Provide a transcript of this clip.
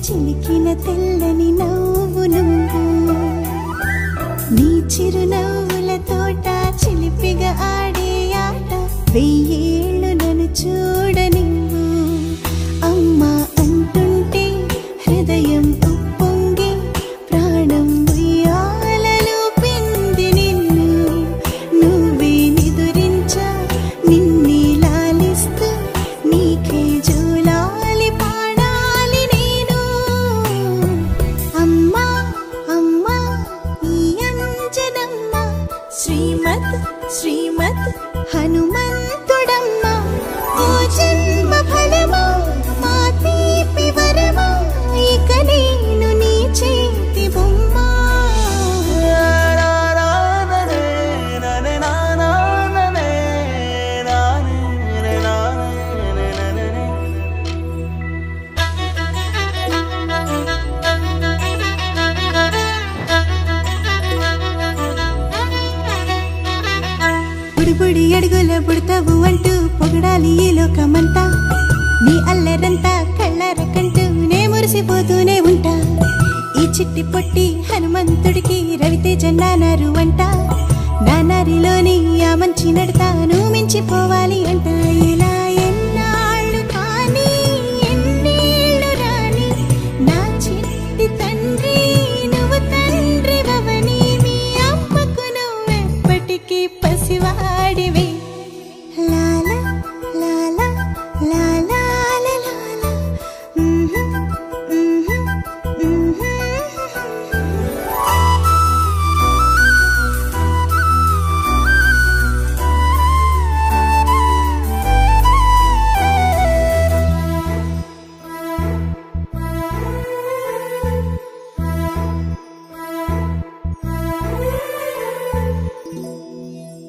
చిలికిన తెల్లని నవ్వు నువ్వు నీ చిరునవ్వుల తోట చిలిపిగా ఆడే ఆట వెయ్యేళ్ళు నన్ను చూడనివ్వు అమ్మా అంటుంటే హృదయం ఉప్పొంగి ప్రాణం ఉయ్యాలలో పిండి నిన్ను నువ్వే నిదురించా నిన్నే లాలిస్తూ నీకే జోలాలి పాడాలి నేను అమ్మా అమ్మా ఈ అంజనమ్మ శ్రీమత్ శ్రీమత్ హనుమంతుడమ్మ ఓ జన్మ ఫలమా మా తీపి వరమా ఇక నేను నీ చేతి బొమ్మ బుడిబుడి అడుగుల బుడతావు అంటూ పొగడాలి ఈ లోకమంతా నీ అల్లరంతా కళ్ళారకంటూ నే మురిసిపోతూనే ఉంటా ఈ చిట్టి పొట్టి హనుమంతుడికి రవితేజ నానారు అంట నానారిలోని ఆ మంచి నడతా నువ్వు మించిపోవాలి అంట